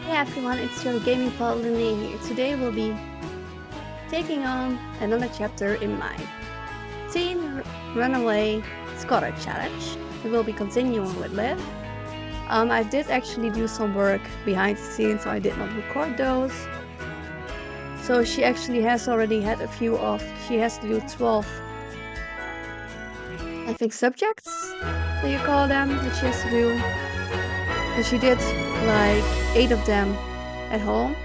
Hey everyone, it's your gaming pal Renee here. Today we'll be taking on another chapter in my Teen Runaway Scholar Challenge. We will be continuing with Liv. I did actually do some work behind the scenes, so I did not record those. So she actually has already had a few of, she has to do 12, I think, subjects, that you call them, that she has to do. And she did like 8 of them at home,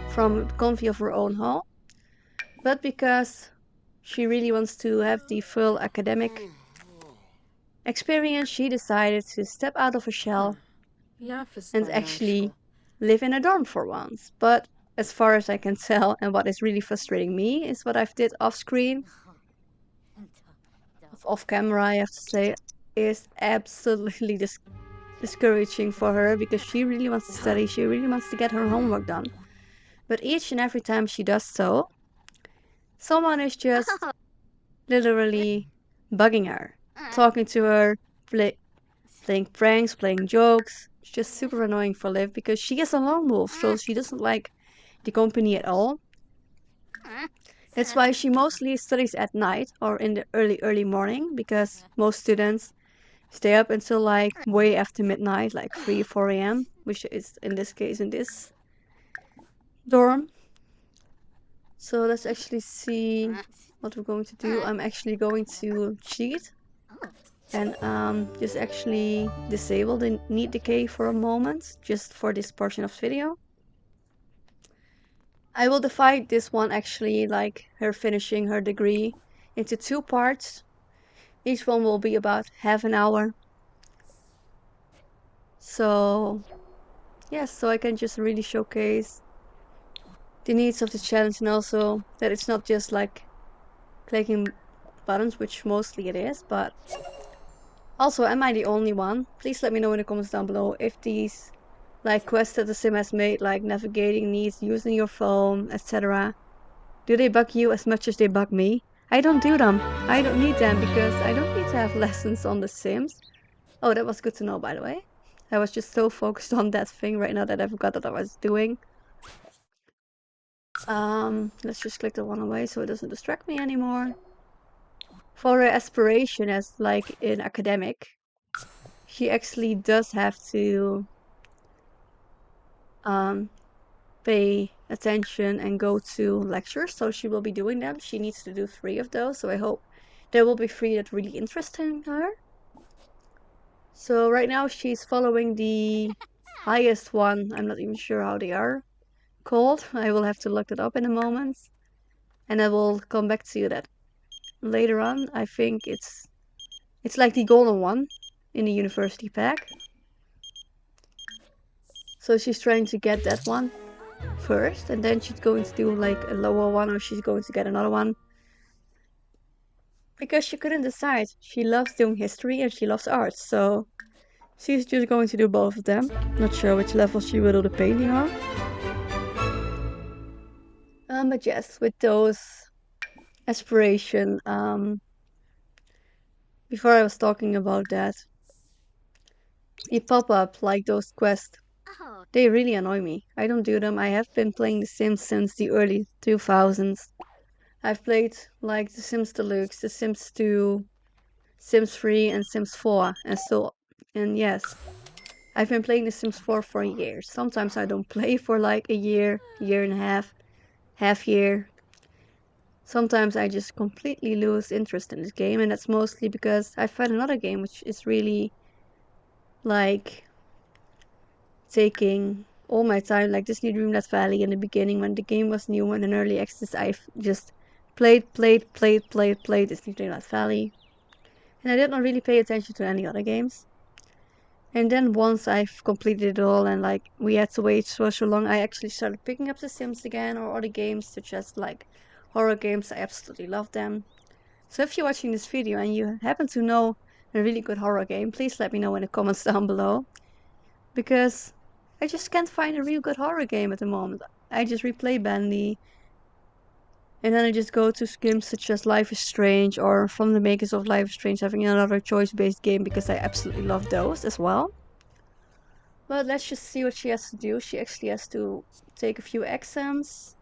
from the comfy of her own home. But because she really wants to have the full academic experience, she decided to step out of her shell and actually live in a dorm for once. But as far as I can tell, and what is really frustrating me, is what I've did off screen, off camera, I have to say, is absolutely discouraging for her because she really wants to study, she really wants to get her homework done. But each and every time she does so, someone is just literally bugging her, talking to her, playing pranks, playing jokes. It's just super annoying for Liv because she is a lone wolf, so she doesn't like the company at all. That's why she mostly studies at night or in the early morning, because most students stay up until like way after midnight, like 3 or 4 a.m., which is in this case in this dorm. So let's actually see what we're going to do. I'm actually going to cheat and just actually disable the need decay for a moment, just for this portion of the video. I will divide this one, actually, like her finishing her degree, into 2 parts. Each one will be about half an hour. So yes, so I can just really showcase the needs of the challenge, and also that it's not just like clicking buttons, which mostly it is, but also, am I the only one? Please let me know in the comments down below if these like quests that the sim has made, like navigating needs, using your phone, etc. Do they bug you as much as they bug me? I don't do them. I don't need them because I don't need to have lessons on the Sims. Oh, that was good to know, by the way. I was just so focused on that thing right now that I forgot that I was doing. Let's just click the one away so it doesn't distract me anymore. For her aspiration as like in academic, she actually does have to pay attention and go to lectures, so she will be doing them. She needs to do 3 of those, so I hope there will be 3 that really interesting her. So right now she's following the highest one. I'm not even sure how they are called. I will have to look it up in a moment, and I will come back to you that later on. I think it's like the golden one in the university pack. So she's trying to get that one first, and then she's going to do like a lower one, or she's going to get another one. Because she couldn't decide. She loves doing history and she loves art, so she's just going to do both of them. Not sure which level she will do the painting on. But yes, with those aspiration, before I was talking about that, the pop-up, like those quests, they really annoy me. I don't do them. I have been playing The Sims since the early 2000s. I've played like The Sims Deluxe, The Sims 2, Sims 3, and Sims 4, and yes, I've been playing The Sims 4 for years. Sometimes I don't play for like a year, year and a half year. Sometimes I just completely lose interest in this game, and that's mostly because I found another game which is really like taking all my time, like Disney Dreamlight Valley in the beginning when the game was new and in early access. I've just played Disney Dreamlight Valley, and I did not really pay attention to any other games. And then once I've completed it all and like we had to wait for so long, I actually started picking up The Sims again, or other games such as like horror games. I absolutely love them. So if you're watching this video and you happen to know a really good horror game, please let me know in the comments down below. Because I just can't find a real good horror game at the moment. I just replay Bandy, and then I just go to games such as Life is Strange, or from the makers of Life is Strange having another choice-based game, because I absolutely love those as well. But let's just see what she has to do. She actually has to take a few exams.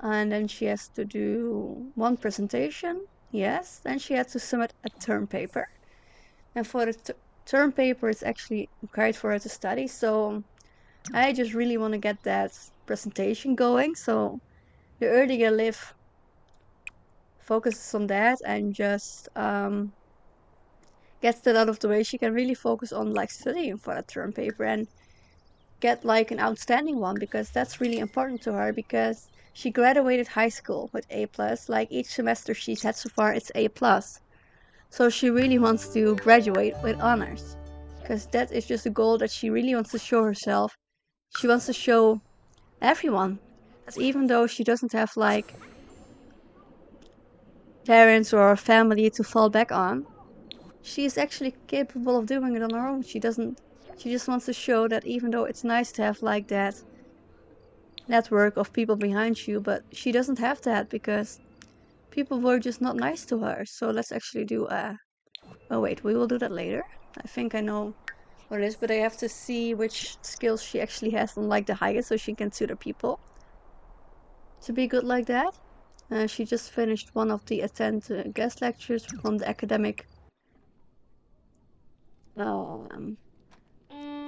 And then she has to do one presentation. Yes. Then she has to submit a term paper. And for the term paper, it's actually required for her to study. So I just really want to get that presentation going. So the earlier Liv focuses on that and just gets that out of the way, she can really focus on like studying for that term paper and get like an outstanding one, because that's really important to her, because she graduated high school with A+. Like each semester she's had so far, it's A+. So she really wants to graduate with honors, because that is just a goal that she really wants to show herself. She wants to show everyone that even though she doesn't have like parents or a family to fall back on, she is actually capable of doing it on her own. She just wants to show that even though it's nice to have like that network of people behind you, but she doesn't have that because people were just not nice to her. So let's actually do oh wait, we will do that later. I think I know what it is, but I have to see which skills she actually has on like the highest so she can tutor people to be good like that. She just finished one of the attend guest lectures from the academic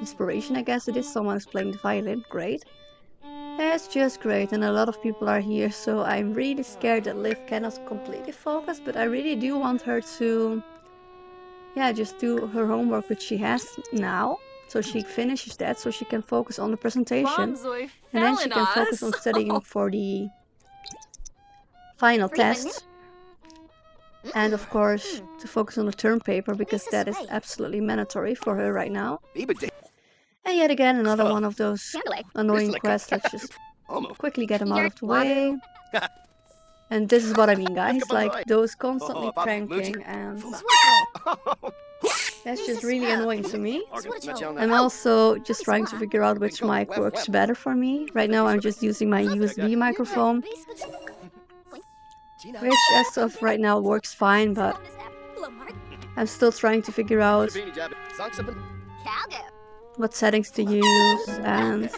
inspiration, I guess it is. Someone is playing the violin. Great. It's just great, and a lot of people are here, so I'm really scared that Liv cannot completely focus, but I really do want her to, yeah, just do her homework, which she has now, so she finishes that, so she can focus on the presentation, and then she can focus on studying for the final test, and of course, to focus on the term paper, because that is absolutely mandatory for her right now. And yet again, another one of those annoying quests. Let's just quickly get them out of the way. And this is what I mean, guys. Like, those constantly pranking, and that's just really annoying to me. I'm also just trying to figure out which mic works better for me. Right now, I'm just using my USB microphone, which as of right now works fine, but I'm still trying to figure out what settings to use, and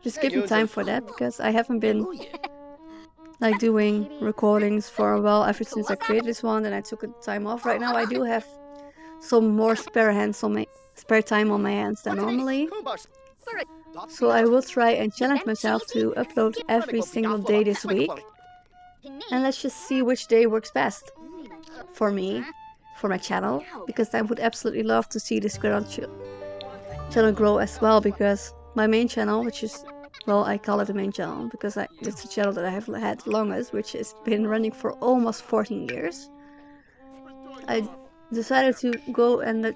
just give me time for that, because I haven't been like doing recordings for a while ever since I created this one, and I took a time off. Right now I do have some more spare time on my hands than normally, so I will try and challenge myself to upload every single day this week, and let's just see which day works best for me, for my channel, because I would absolutely love to see this channel grow as well, because my main channel, which is, well, I call it the main channel because it's the channel that I have had longest, which has been running for almost 14 years. I decided to go and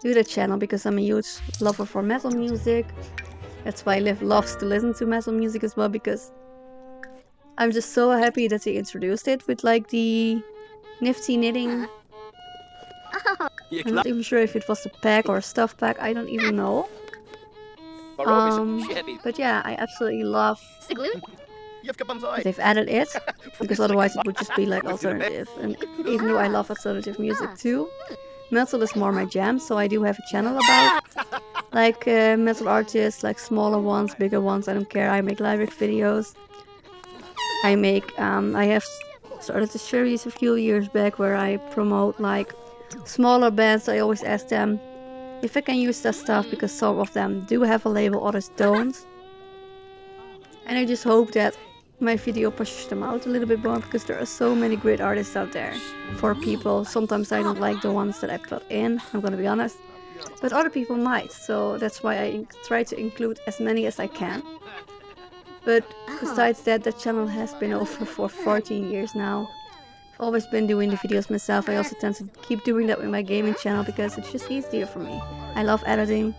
do the channel because I'm a huge lover for metal music. That's why Liv loves to listen to metal music as well, because I'm just so happy that they introduced it with like the nifty knitting. I'm not even sure if it was a pack or a stuff pack, I don't even know. But yeah, I absolutely love that they've added it, because otherwise it would just be like alternative. And even though I love alternative music too, metal is more my jam, so I do have a channel about like metal artists, like smaller ones, bigger ones, I don't care. I make lyric videos. I have started a series a few years back where I promote like smaller bands. I always ask them if I can use that stuff, because some of them do have a label, others don't. And I just hope that my video pushes them out a little bit more, because there are so many great artists out there for people. Sometimes I don't like the ones that I put in, I'm gonna be honest, but other people might, so that's why I try to include as many as I can. But besides that, the channel has been over for 14 years now. I've always been doing the videos myself. I also tend to keep doing that with my gaming channel because it's just easier for me. I love editing.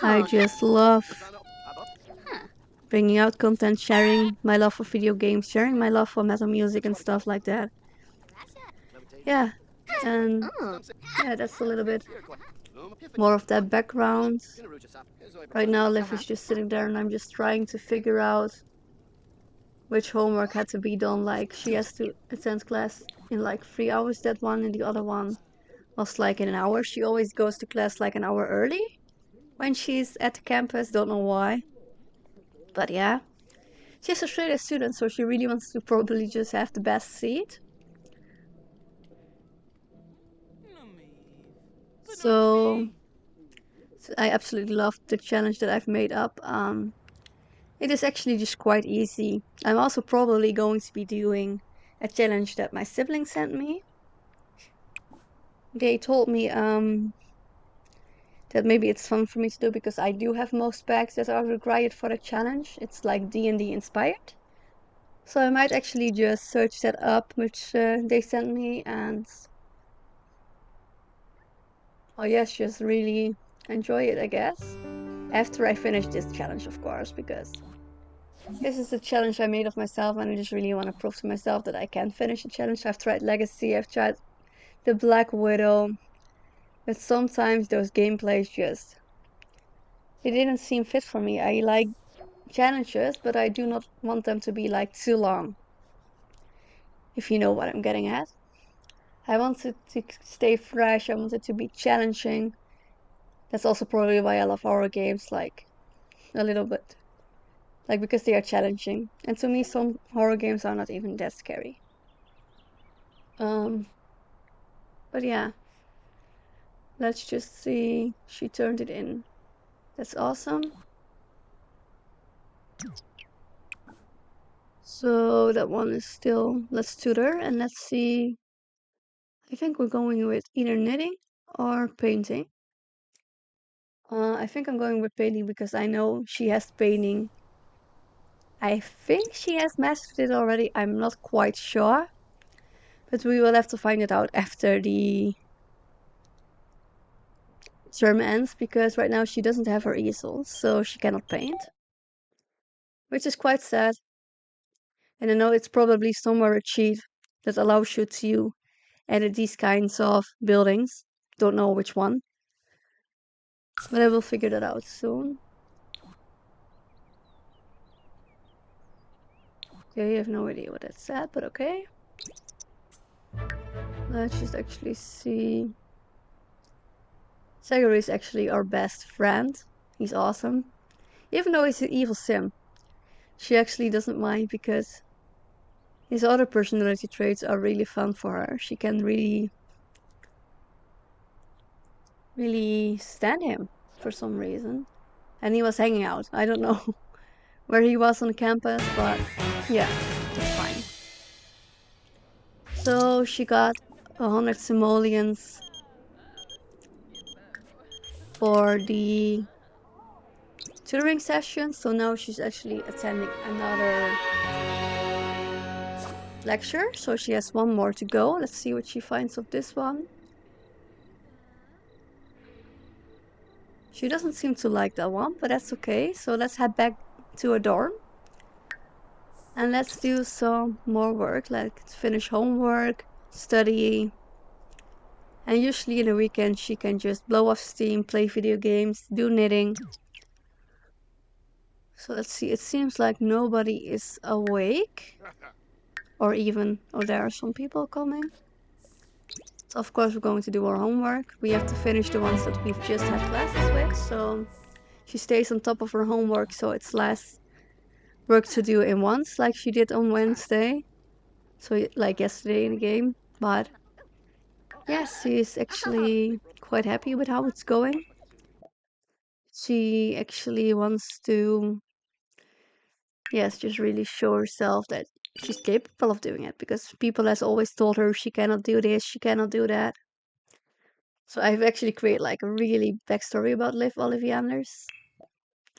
I just love bringing out content, sharing my love for video games, sharing my love for metal music and stuff like that. Yeah, and yeah, that's a little bit more of that background. Right now Liv is just sitting there and I'm just trying to figure out which homework had to be done. Like, she has to attend class in like 3 hours, that one, and the other one was like in an hour. She always goes to class like an hour early when she's at the campus. Don't know why. But yeah. She's a straight A student, so she really wants to probably just have the best seat. So I absolutely love the challenge that I've made up. It is actually just quite easy. I'm also probably going to be doing a challenge that my siblings sent me. They told me that maybe it's fun for me to do because I do have most bags that are required for the challenge. It's like D&D inspired. So I might actually just search that up, which they sent me, and oh yes, just really enjoy it, I guess. After I finish this challenge, of course, because this is a challenge I made of myself, and I just really want to prove to myself that I can finish a challenge. I've tried Legacy, I've tried the Black Widow, but sometimes those gameplays just they didn't seem fit for me. I like challenges, but I do not want them to be like too long. If you know what I'm getting at. I want it to stay fresh, I want it to be challenging. That's also probably why I love horror games, like a little bit. Like because they are challenging. And to me some horror games are not even that scary. But yeah. Let's just see. She turned it in. That's awesome. So that one is still, let's tutor and let's see. I think we're going with either knitting or painting. I think I'm going with painting because I know she has painting. I think she has mastered it already. I'm not quite sure. But we will have to find it out after the term ends because right now she doesn't have her easel, so she cannot paint. Which is quite sad. And I know it's probably somewhere a cheat that allows you to edit these kinds of buildings. Don't know which one. But I will figure that out soon. Okay, I have no idea what that said, but okay. Let's just actually see. Sagari is actually our best friend. He's awesome. Even though he's an evil sim, she actually doesn't mind because his other personality traits are really fun for her. She can really stand him for some reason. And he was hanging out. I don't know where he was on campus, but yeah, it's fine. So she got 100 simoleons for the tutoring session, so now she's actually attending another lecture, so she has one more to go. Let's see what she finds of this one. She doesn't seem to like that one, but that's okay. So let's head back to her dorm. And let's do some more work, like finish homework, study. And usually in the weekend she can just blow off steam, play video games, do knitting. So let's see, it seems like nobody is awake. Or even, oh, there are some people coming. So of course we're going to do our homework. We have to finish the ones that we've just had classes with. So she stays on top of her homework, so it's less work to do in once, like she did on Wednesday. So like yesterday in the game. But yes, she's actually quite happy with how it's going. She actually wants to, yes, just really show herself that she's capable of doing it because people has always told her she cannot do this, she cannot do that. So I've actually created like a really backstory about Liv Ollivianders.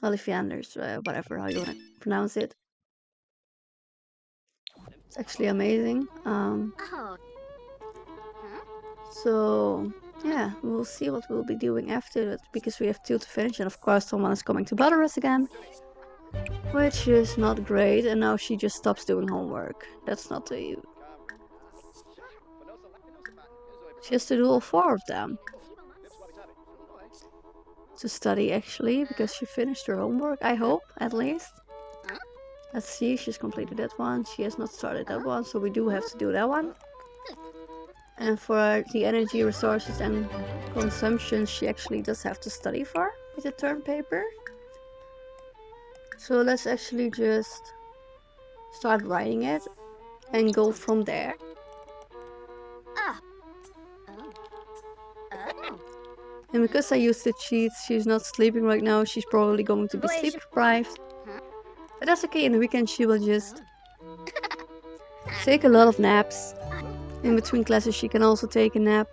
Ollivianders, whatever how you want to pronounce it. It's actually amazing. So yeah, we'll see what we'll be doing after that because we have two to finish, and of course someone is coming to bother us again, which is not great. And now she just stops doing homework. That's not the. She has to do all four of them to study actually because she finished her homework. I hope at least. Let's see, she's completed that one. She has not started that one, so we do have to do that one. And for the energy, resources, and consumption, she actually does have to study for with the term paper. So let's actually just start writing it and go from there. And because I used the cheats, she's not sleeping right now. She's probably going to be sleep deprived. But that's okay. In the weekend, she will just take a lot of naps. In between classes, she can also take a nap.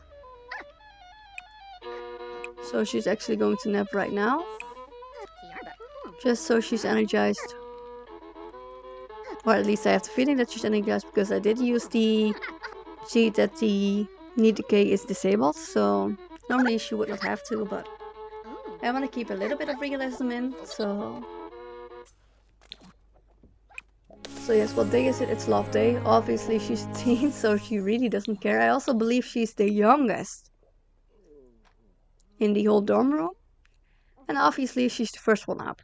So she's actually going to nap right now. Just so she's energized. Or at least I have the feeling that she's energized because I did use the cheat that the need decay is disabled. So normally she would not have to, but I want to keep a little bit of realism in. So yes, what day is it? It's love day. Obviously she's a teen, so she really doesn't care. I also believe she's the youngest in the whole dorm room. And obviously she's the first one up.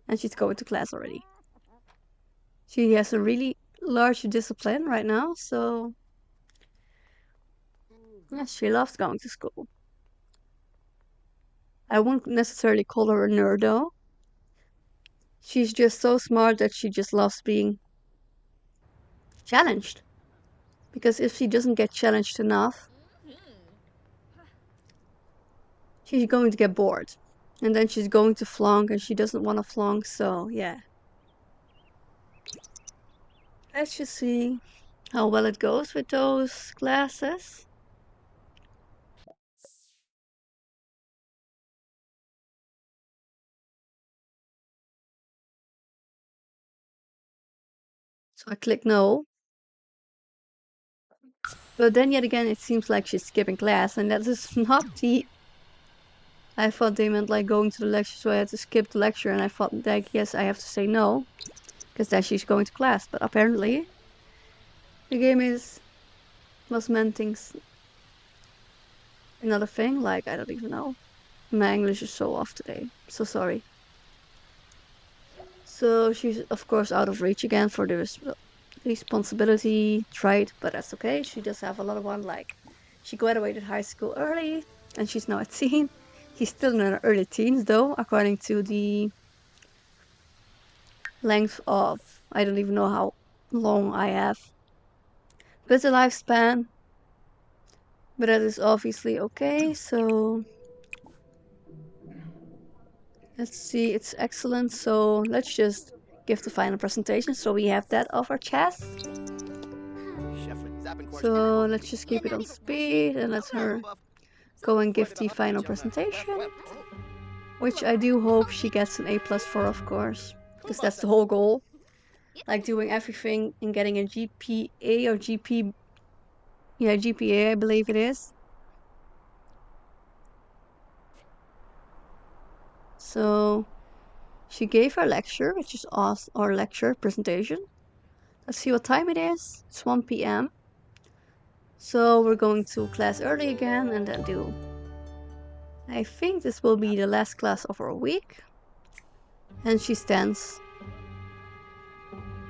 And she's going to class already. She has a really large discipline right now, so yes, she loves going to school. I wouldn't necessarily call her a nerd though. She's just so smart that she just loves being challenged. Because if she doesn't get challenged enough, she's going to get bored. And then she's going to flunk and she doesn't want to flunk, so yeah. Let's just see how well it goes with those classes. So I click no. But then yet again, it seems like she's skipping class, and that is not the... I thought they meant like going to the lecture, so I had to skip the lecture, and I thought like, yes, I have to say no, because then she's going to class. But apparently, the game was meant things another thing, like, I don't even know. My English is so off today, so sorry. So she's of course out of reach again for the responsibility trait, but that's okay. She does have a lot of one, like, she graduated high school early, and she's now a teen. She's still in her early teens though, according to the length of, I don't even know how long I have with the lifespan, but that is obviously okay. So let's see, it's excellent. So let's just give the final presentation so we have that off our chest. So let's just keep it on speed and let her go and give the final presentation, which I do hope she gets an A+ for, of course, because that's the whole goal. Like doing everything and getting a GPA or GPA, I believe it is. So she gave her lecture, which is awesome, or lecture presentation. Let's see what time it is. It's 1 p.m. So we're going to class early again and then do... I think this will be the last class of our week. And she stands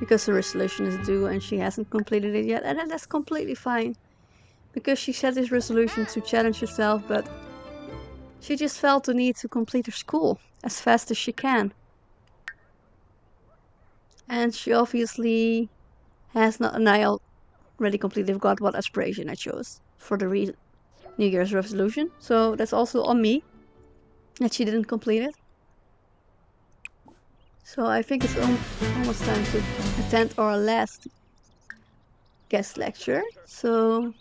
because her resolution is due and she hasn't completed it yet, and that's completely fine. Because she set this resolution to challenge herself, but she just felt the need to complete her school as fast as she can. And she obviously has not, and I already completely forgot what aspiration I chose for the New Year's resolution. So that's also on me that she didn't complete it. So I think it's almost time to attend our last guest lecture. So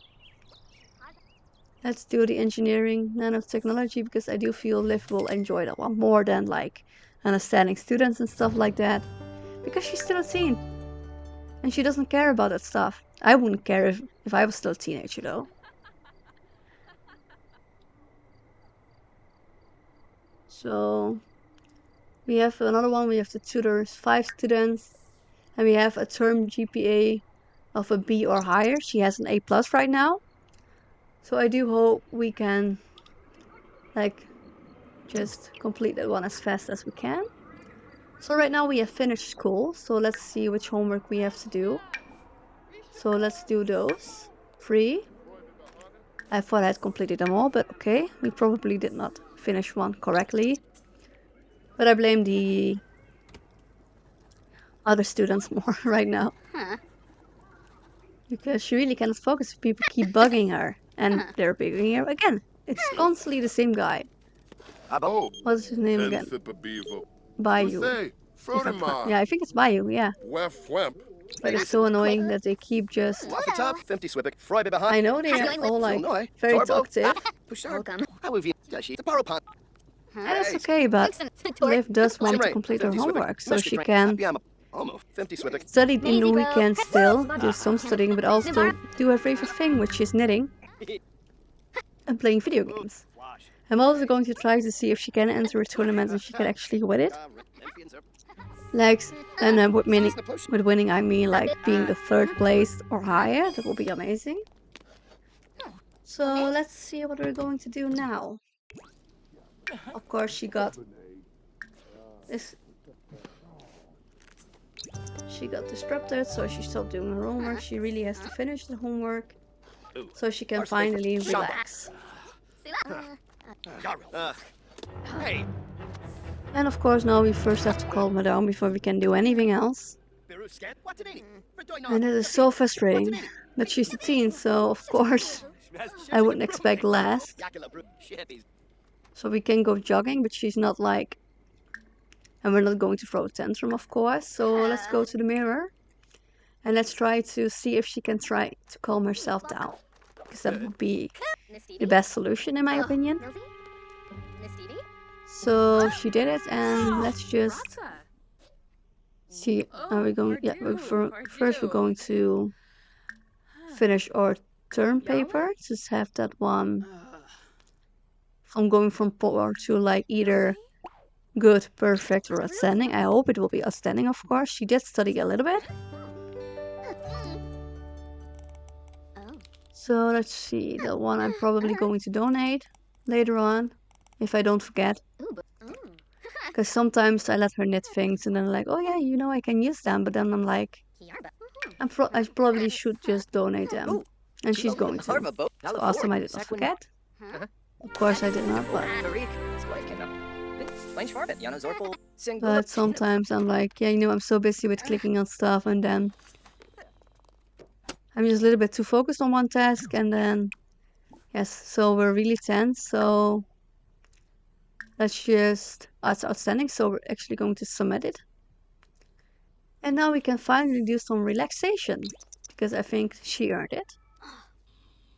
let's do the engineering nanotechnology, because I do feel Liv will enjoy that one more than like understanding students and stuff like that. Because she's still a teen. And she doesn't care about that stuff. I wouldn't care if I was still a teenager though. So we have another one, we have the tutors, 5 students, and we have a term GPA of a B or higher. She has an A+ right now. So I do hope we can like just complete that one as fast as we can. So right now we have finished school, so let's see which homework we have to do. So let's do those 3. I thought I had completed them all, but okay. We probably did not finish one correctly. But I blame the other students more right now. Because she really cannot focus if people keep bugging her. And they're bugging her again. It's constantly the same guy. What's his name again? Bayou. Yeah, I think it's Bayou, yeah. But it's so annoying that they keep just... I know they are all like very talkative. And it's okay, but Liv does want to complete her homework, so she can study in the weekend still, do some studying, but also do her favorite thing, which is knitting and playing video games. I'm also going to try to see if she can enter a tournament and she can actually win it. Like, and with winning, I mean like being the 3rd place or higher. That will be amazing. So let's see what we're going to do now. Of course, she got this. She got disrupted, so she stopped doing her homework. She really has to finish the homework so she can finally relax. And of course, now we first have to calm her down before we can do anything else. And it is so frustrating. But she's a teen, so of course I wouldn't expect less. So we can go jogging, but she's not like... And we're not going to throw a tantrum, of course. So let's go to the mirror. And let's try to see if she can try to calm herself down. Because that would be the best solution, in my opinion. So she did it, and let's just see. Are we going? Yeah, first we're going to finish our term paper. Just have that one. I'm going from poor to like either good, perfect, or outstanding. I hope it will be outstanding, of course. She did study a little bit. So let's see. The one I'm probably going to donate later on, if I don't forget. Because sometimes I let her knit things and then I'm like, oh yeah, you know, I can use them. But then I'm like, I probably should just donate them. And she's going to. So awesome, I did not forget. Of course I did not, but sometimes I'm like, yeah, you know, I'm so busy with clicking on stuff and then I'm just a little bit too focused on one task and then, yes, so we're really tense. So let's just, it's outstanding, so we're actually going to submit it. And now we can finally do some relaxation, because I think she earned it.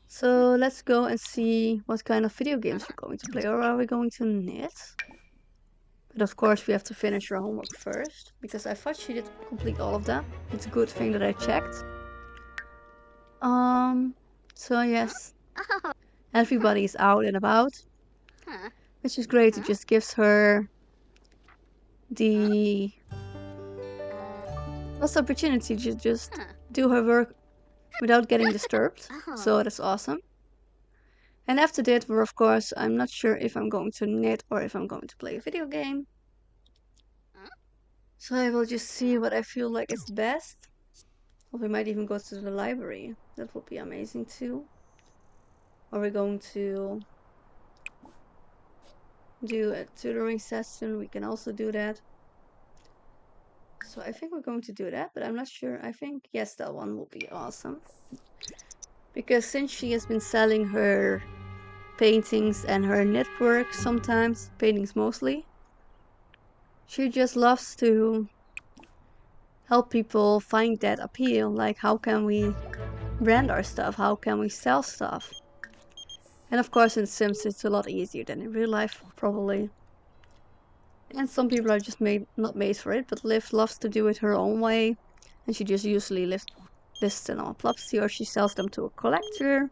So let's go and see what kind of video games we're going to play, or are we going to knit? But of course we have to finish her homework first, because I thought she did complete all of them. It's a good thing that I checked. So yes, everybody is out and about. Which is great. It just gives her the opportunity to just do her work without getting disturbed. So that's awesome. And after that, we're of course, I'm not sure if I'm going to knit or if I'm going to play a video game. So I will just see what I feel like is best. Or we might even go to the library. That would be amazing too. Or we're going to do a tutoring session. We can also do that. So I think we're going to do that, but I'm not sure. I think, yes, that one will be awesome. Because since she has been selling her paintings and her knit work sometimes, paintings mostly, she just loves to help people find that appeal. Like, how can we brand our stuff? How can we sell stuff? And of course in Sims it's a lot easier than in real life, probably. And some people are just not made for it, but Liv loves to do it her own way. And she just usually lists them on Plopsy or she sells them to a collector.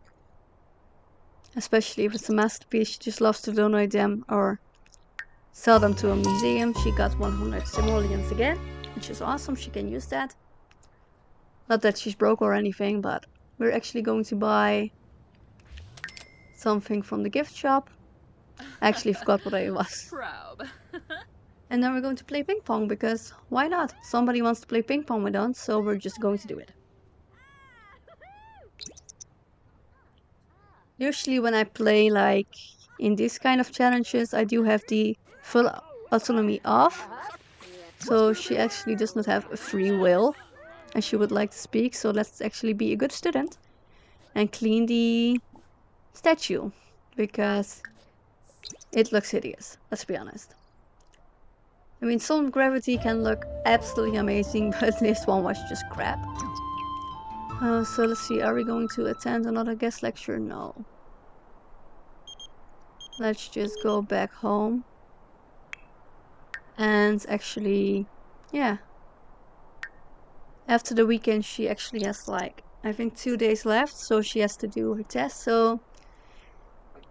Especially if it's a masterpiece, she just loves to donate them or sell them to a museum. She got 100 simoleons again, which is awesome. She can use that. Not that she's broke or anything, but we're actually going to buy something from the gift shop. I actually forgot what it was. And then we're going to play ping pong, because why not? Somebody wants to play ping pong with us, so we're just going to do it. Usually when I play like in these kind of challenges, I do have the full autonomy off. So she actually does not have a free will and she would like to speak. So let's actually be a good student and clean the statue because it looks hideous, let's be honest. I mean, some gravity can look absolutely amazing, but this one was just crap. So let's see, are we going to attend another guest lecture? No. Let's just go back home. And actually, yeah. After the weekend, she actually has like, I think 2 days left, so she has to do her test. So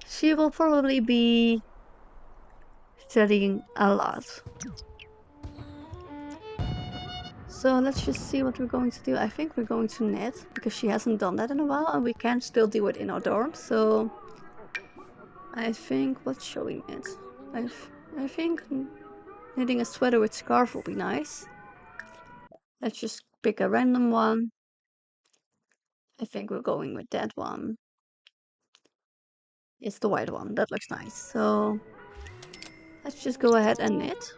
she will probably be studying a lot. So let's just see what we're going to do. I think we're going to knit because she hasn't done that in a while and we can still do it in our dorm. So I think, what shall we knit? I think knitting a sweater with scarf will be nice. Let's just pick a random one. I think we're going with that one. It's the white one, that looks nice. So let's just go ahead and knit.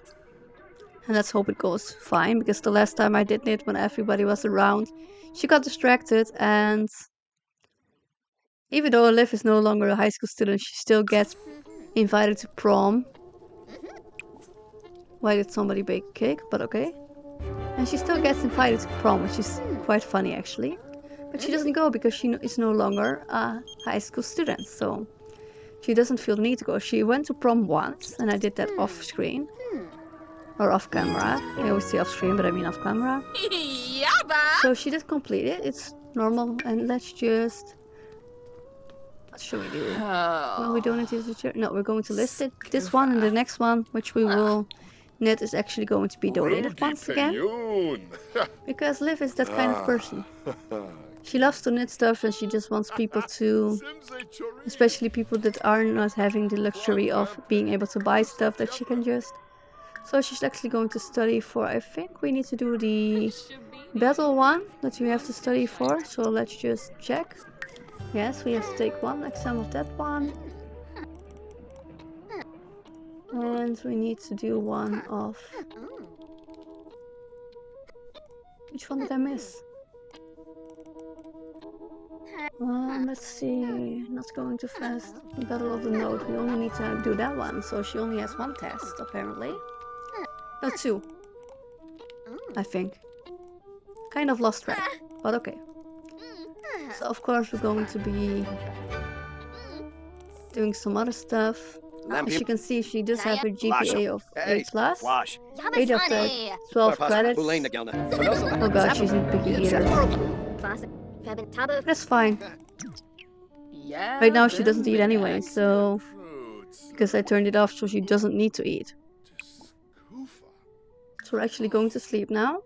And let's hope it goes fine, because the last time I did knit when everybody was around, she got distracted, and even though Liv is no longer a high school student, she still gets invited to prom. Why did somebody bake a cake? But okay. And she still gets invited to prom, which is quite funny actually. But she doesn't go because she is no longer a high school student, so she doesn't feel the need to go. She went to prom once, and I did that off screen. Or off camera. I always say off screen, but I mean off camera. So she did complete it. It's normal. And let's just... what should we do? Well, we don't need to teacher. No, we're going to list it. This one and the next one, which we will knit, is actually going to be donated once again. Because Liv is that kind of person. She loves to knit stuff and she just wants people to... especially people that are not having the luxury of being able to buy stuff that she can just... So she's actually going to study for, I think we need to do the battle one that we have to study for. So let's just check. Yes, we have to take one exam of that one. And we need to do one of... which one did I miss? Let's see, not going too fast. Battle of the Node, we only need to do that one. So she only has one test, apparently. No, 2. I think. Kind of lost track, but okay. So of course we're going to be doing some other stuff. As you can see, she does have a GPA of A+. 8 of the 12 credits. Oh god, she's a picky eater. That's fine. Right now she doesn't eat anyway, so... because I turned it off so she doesn't need to eat. So we're actually going to sleep now.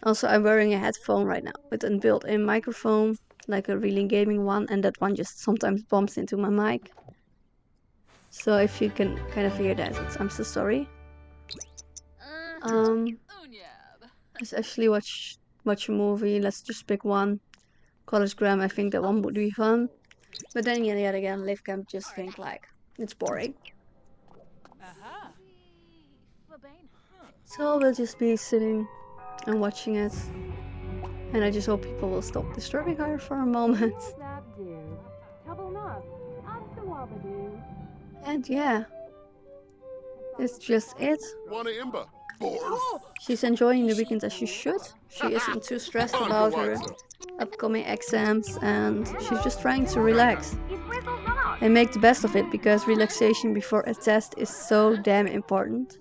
Also, I'm wearing a headphone right now with a built-in microphone, like a really gaming one, and that one just sometimes bumps into my mic. So if you can kind of hear that, I'm so sorry. Let's actually watch a movie. Let's just pick one. College Gram, I think that one would be fun. But then yet again, Liv can just think like, it's boring. So we'll just be sitting and watching it. And I just hope people will stop disturbing her for a moment. And yeah, it's just it. She's enjoying the weekend as she should. She isn't too stressed about her upcoming exams and she's just trying to relax and make the best of it, because relaxation before a test is so damn important.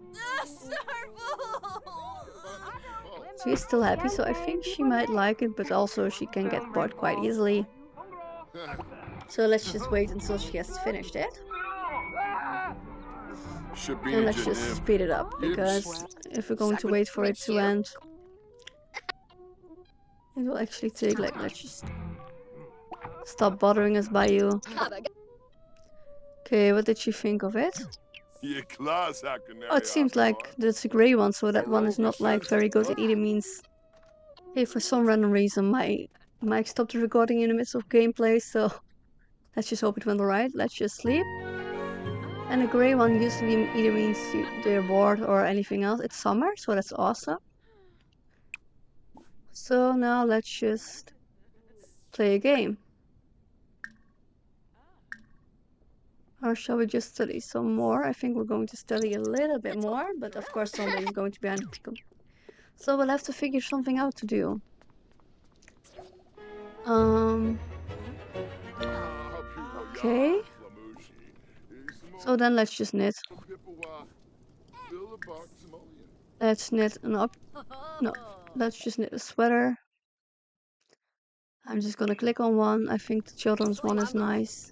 She's still happy, so I think she might like it, but also she can get bored quite easily. So let's just wait until she has finished it. And let's just speed it up, because if we're going to wait for it to end, it will actually take like, let's just stop bothering us by you. Okay, what did she think of it? Oh, it seems like that's a grey one, so that one is not like very good. It either means, hey, for some random reason my mic stopped recording in the midst of gameplay, so Let's just hope it went alright. Let's just sleep. And the grey one usually either means they're bored or anything else. It's summer, so that's awesome. So now let's just play a game. Or shall we just study some more? I think we're going to study a little bit more, but of course somebody's going to be behind the computer. So we'll have to figure something out to do. Okay. So then let's just knit. Let's knit an no, let's just knit a sweater. I'm just gonna click on one. I think the children's one is nice.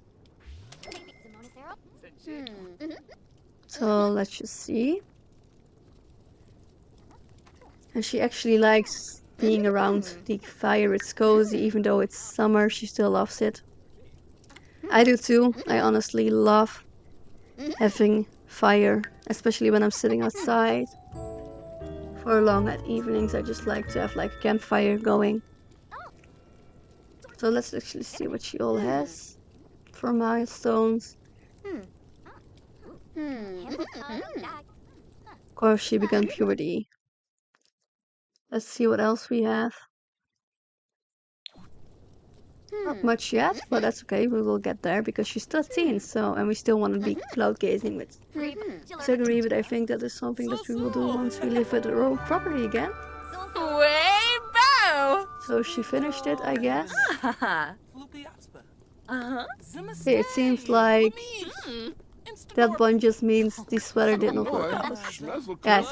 So let's just see. And she actually likes being around the fire. It's cozy, even though it's summer, she still loves it. I do too. I honestly love having fire, especially when I'm sitting outside for long at evenings. I just like to have like a campfire going. So let's actually see what she all has for milestones. Of course, she began puberty. Let's see what else we have. Not much yet, but that's okay. We will get there because she's 13, and we still want to be cloud gazing with Gregory, but I think that is something that we will do once we live at our own property again. Way bow! So she finished it, I guess. Okay, it seems like that one just means the sweater did not work out. Guys,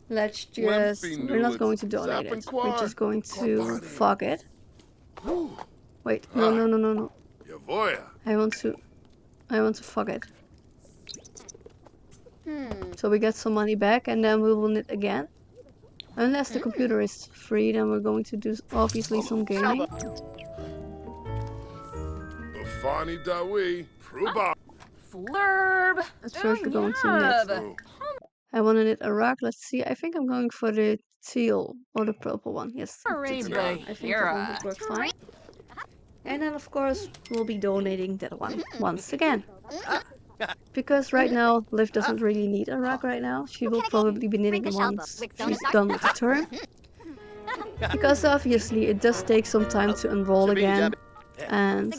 let's just, we're not going to donate it. We're just going to fuck it. Wait, no. I want to fuck it. So we get some money back and then we will knit again. Unless the computer is free, then we're going to do obviously some gaming. Flurb! At first we're going to knit. I want to knit a rug. Let's see. I think I'm going for the teal or the purple one. Yes, the teal. I think that one would work fine. And then of course we'll be donating that one once again. Because right now Liv doesn't really need a rug right now. She will probably be knitting it once she's done with the term. Because obviously it does take some time to enroll again. And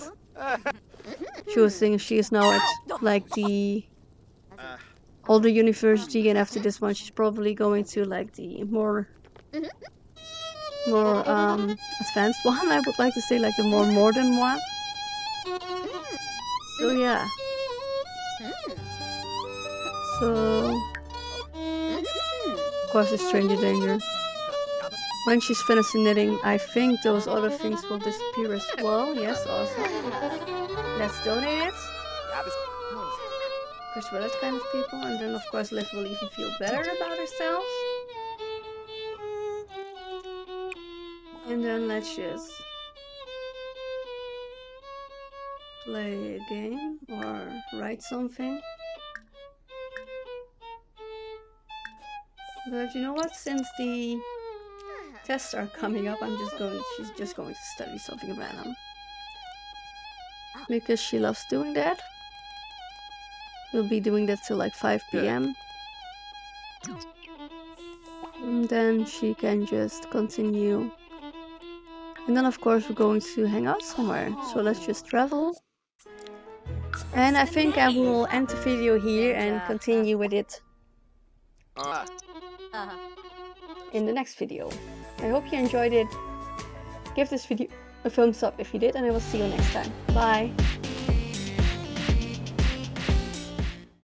she was saying she is now at like the older university, and after this one she's probably going to like the more advanced one. I would like to say like the more modern one. So yeah. So of course it's stranger danger. When she's finished knitting, I think those other things will disappear as well. Yes, awesome. Let's donate it. Because we're that kind of people, and then of course Liv will even feel better about herself. And then let's just play a game or write something. But you know what? Since the tests are coming up, she's just going to study something random. Because she loves doing that. We'll be doing that till like 5 PM. And then she can just continue. And then of course we're going to hang out somewhere. So let's just travel. And I think I will end the video here and continue with it in the next video. I hope you enjoyed it. Give this video a thumbs up if you did, and I will see you next time. Bye!